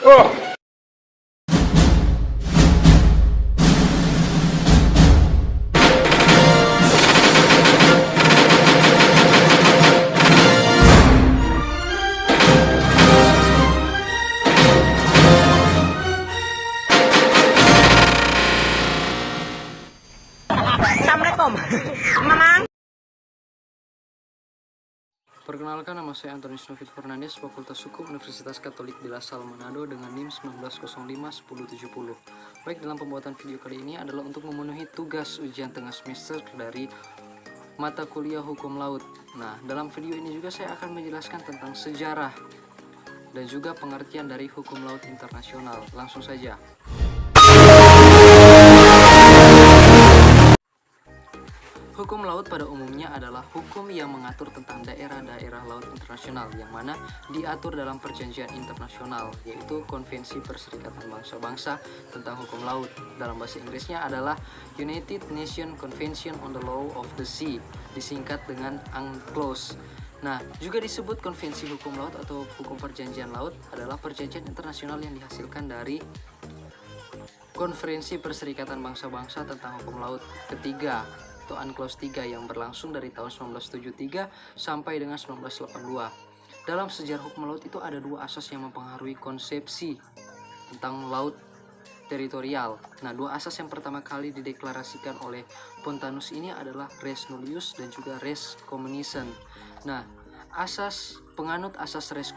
Assalamualaikum. Mamang. Perkenalkan, nama saya Antonius Novit Fernandes, Fakultas Hukum Universitas Katolik di La Salle, Manado dengan NIM 1905-1070. Baik, dalam pembuatan video kali ini adalah untuk memenuhi tugas ujian tengah semester dari mata kuliah Hukum Laut. Nah, dalam video ini juga saya akan menjelaskan tentang sejarah dan juga pengertian dari Hukum Laut Internasional. Langsung saja. Hukum laut pada umumnya adalah hukum yang mengatur tentang daerah-daerah laut internasional yang mana diatur dalam perjanjian internasional, yaitu Konvensi Perserikatan Bangsa-Bangsa tentang Hukum Laut. Dalam bahasa Inggrisnya adalah United Nations Convention on the Law of the Sea, disingkat dengan UNCLOS. Nah, juga disebut Konvensi Hukum Laut atau Hukum Perjanjian Laut adalah perjanjian internasional yang dihasilkan dari Konferensi Perserikatan Bangsa-Bangsa tentang Hukum Laut ketiga atau UNCLOS 3 yang berlangsung dari tahun 1973 sampai dengan 1982. Dalam sejarah hukum laut itu ada dua asas yang mempengaruhi konsepsi tentang laut teritorial. Nah, dua asas yang pertama kali dideklarasikan oleh Pontanus ini adalah res nullius dan juga res communism. Nah, penganut asas res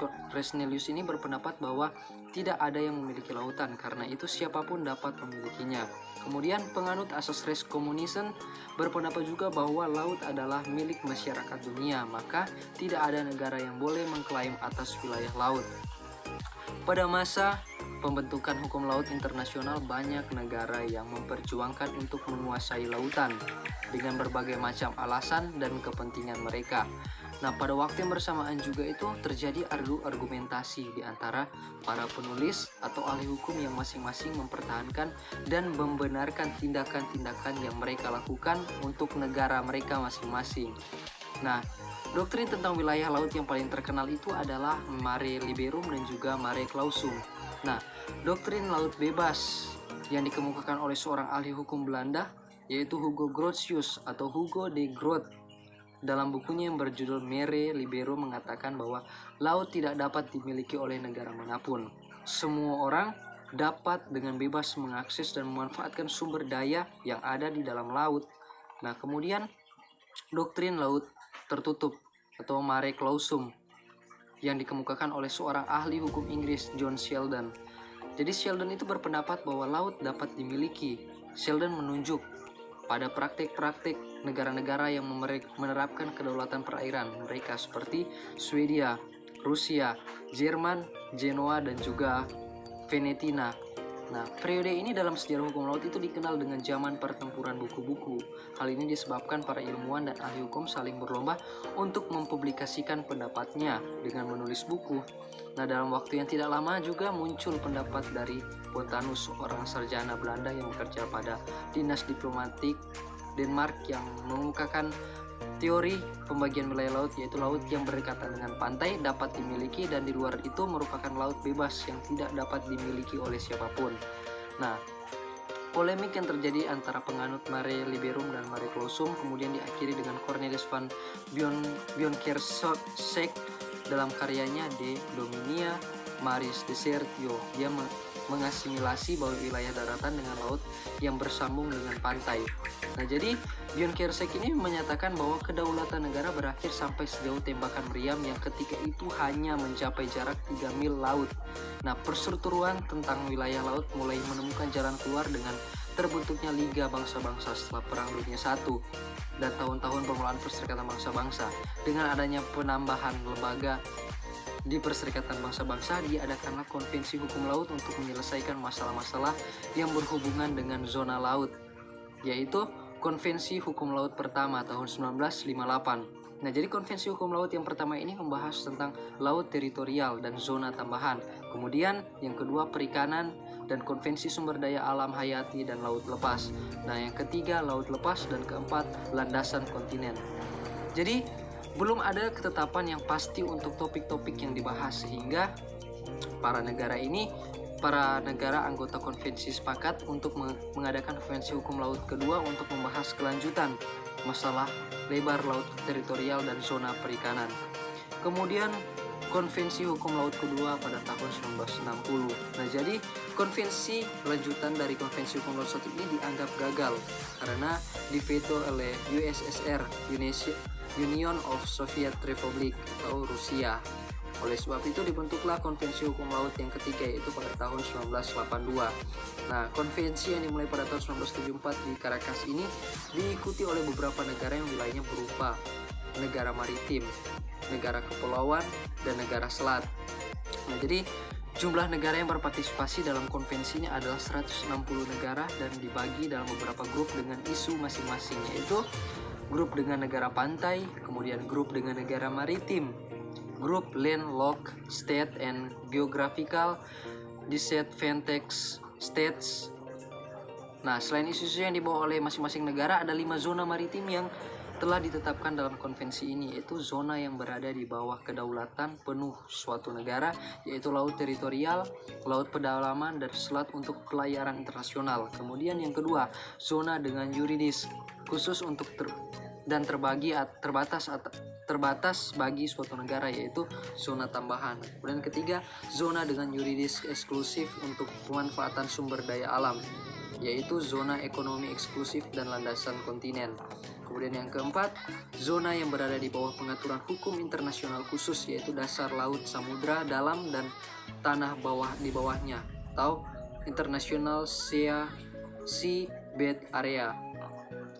nullius ini berpendapat bahwa tidak ada yang memiliki lautan, karena itu siapapun dapat memilikinya. Kemudian penganut asas res communism berpendapat juga bahwa laut adalah milik masyarakat dunia, maka tidak ada negara yang boleh mengklaim atas wilayah laut. Pada masa pembentukan hukum laut internasional, banyak negara yang memperjuangkan untuk menguasai lautan dengan berbagai macam alasan dan kepentingan mereka. Nah, pada waktu yang bersamaan juga itu terjadi adu argumentasi di antara para penulis atau ahli hukum yang masing-masing mempertahankan dan membenarkan tindakan-tindakan yang mereka lakukan untuk negara mereka masing-masing. Nah, doktrin tentang wilayah laut yang paling terkenal itu adalah Mare Liberum dan juga Mare Clausum. Nah, doktrin laut bebas yang dikemukakan oleh seorang ahli hukum Belanda yaitu Hugo Grotius atau Hugo de Groot. Dalam bukunya yang berjudul Mare Liberum mengatakan bahwa laut tidak dapat dimiliki oleh negara manapun. Semua orang dapat dengan bebas mengakses dan memanfaatkan sumber daya yang ada di dalam laut. Nah, kemudian doktrin laut tertutup atau Mare Clausum yang dikemukakan oleh seorang ahli hukum Inggris, John Sheldon. Jadi Sheldon itu berpendapat bahwa laut dapat dimiliki. Sheldon menunjuk pada praktik-praktik negara-negara yang menerapkan kedaulatan perairan mereka seperti Swedia, Rusia, Jerman, Genoa, dan juga Venetia. Nah, periode ini dalam sejarah hukum laut itu dikenal dengan zaman pertempuran buku-buku. Hal ini disebabkan para ilmuwan dan ahli hukum saling berlomba untuk mempublikasikan pendapatnya dengan menulis buku. Nah, dalam waktu yang tidak lama juga muncul pendapat dari Pontanus, seorang sarjana Belanda yang bekerja pada dinas diplomatik Denmark, yang mengemukakan teori pembagian wilayah laut, yaitu laut yang berdekatan dengan pantai dapat dimiliki dan di luar itu merupakan laut bebas yang tidak dapat dimiliki oleh siapapun. Nah, polemik yang terjadi antara penganut Mare Liberum dan Mare Clausum kemudian diakhiri dengan Cornelis van Bionkersek dalam karyanya De Dominia Maris Desertio. Dia mengasimilasi bahwa wilayah daratan dengan laut yang bersambung dengan pantai. Nah, jadi Bionkersek ini menyatakan bahwa kedaulatan negara berakhir sampai sejauh tembakan meriam yang ketika itu hanya mencapai jarak 3 mil laut. Nah, perseteruan tentang wilayah laut mulai menemukan jalan keluar dengan terbentuknya Liga Bangsa-Bangsa setelah Perang Dunia I dan tahun-tahun permulaan Perserikatan Bangsa-Bangsa. Dengan adanya penambahan lembaga di Perserikatan Bangsa-Bangsa, diadakanlah Konvensi Hukum Laut untuk menyelesaikan masalah-masalah yang berhubungan dengan zona laut, yaitu Konvensi Hukum Laut pertama tahun 1958. Nah, jadi Konvensi Hukum Laut yang pertama ini membahas tentang laut teritorial dan zona tambahan. Kemudian yang kedua perikanan dan Konvensi Sumber Daya Alam Hayati dan Laut Lepas. Nah, yang ketiga laut lepas dan keempat landasan kontinen. Jadi belum ada ketetapan yang pasti untuk topik-topik yang dibahas, sehingga Para negara anggota konvensi sepakat untuk mengadakan konvensi hukum laut kedua untuk membahas kelanjutan masalah lebar laut teritorial dan zona perikanan. Kemudian konvensi hukum laut kedua pada tahun 1960. Nah, jadi konvensi lanjutan dari konvensi hukum laut satu ini dianggap gagal karena diveto oleh USSR, Union of Soviet Republic atau Rusia. Oleh sebab itu dibentuklah konvensi hukum laut yang ketiga, yaitu pada tahun 1982. Nah, konvensi yang dimulai pada tahun 1974 di Caracas ini diikuti oleh beberapa negara yang wilayahnya berupa negara maritim, negara kepulauan, dan negara selat. Nah, jadi jumlah negara yang berpartisipasi dalam konvensi ini adalah 160 negara dan dibagi dalam beberapa grup dengan isu masing-masing, yaitu grup dengan negara pantai, kemudian grup dengan negara maritim, grup landlocked state and geographical disadvantaged states. Nah, selain isu-isu yang dibawa oleh masing-masing negara, ada 5 zona maritim yang telah ditetapkan dalam konvensi ini, yaitu zona yang berada di bawah kedaulatan penuh suatu negara, yaitu laut teritorial, laut pedalaman, dan selat untuk pelayaran internasional. Kemudian yang kedua, zona dengan yuridis khusus untuk terbatas bagi suatu negara, yaitu zona tambahan. Kemudian ketiga, zona dengan yuridis eksklusif untuk pemanfaatan sumber daya alam, yaitu zona ekonomi eksklusif dan landasan kontinen. Kemudian yang keempat, zona yang berada di bawah pengaturan hukum internasional khusus, yaitu dasar laut, samudra dalam, dan tanah bawah di bawahnya, atau International Sea Bed Area.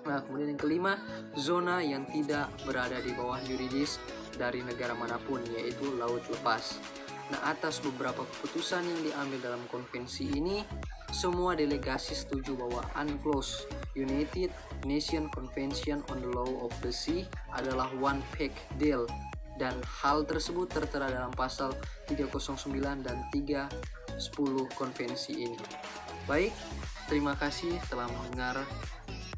Nah, kemudian yang kelima, zona yang tidak berada di bawah yuridis dari negara manapun, yaitu laut lepas. Nah, atas beberapa keputusan yang diambil dalam konvensi ini, semua delegasi setuju bahwa UNCLOS, United Nations Convention on the Law of the Sea, adalah one pack deal, dan hal tersebut tertera dalam pasal 309 dan 310 konvensi ini. Baik, terima kasih telah mendengar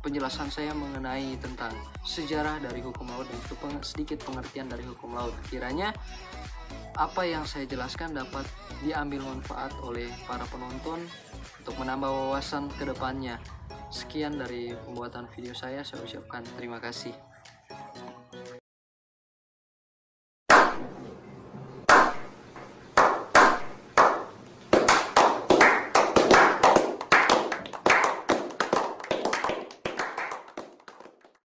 penjelasan saya mengenai tentang sejarah dari hukum laut dan sedikit pengertian dari hukum laut. Kiranya apa yang saya jelaskan dapat diambil manfaat oleh para penonton untuk menambah wawasan ke depannya. Sekian dari pembuatan video saya ucapkan terima kasih.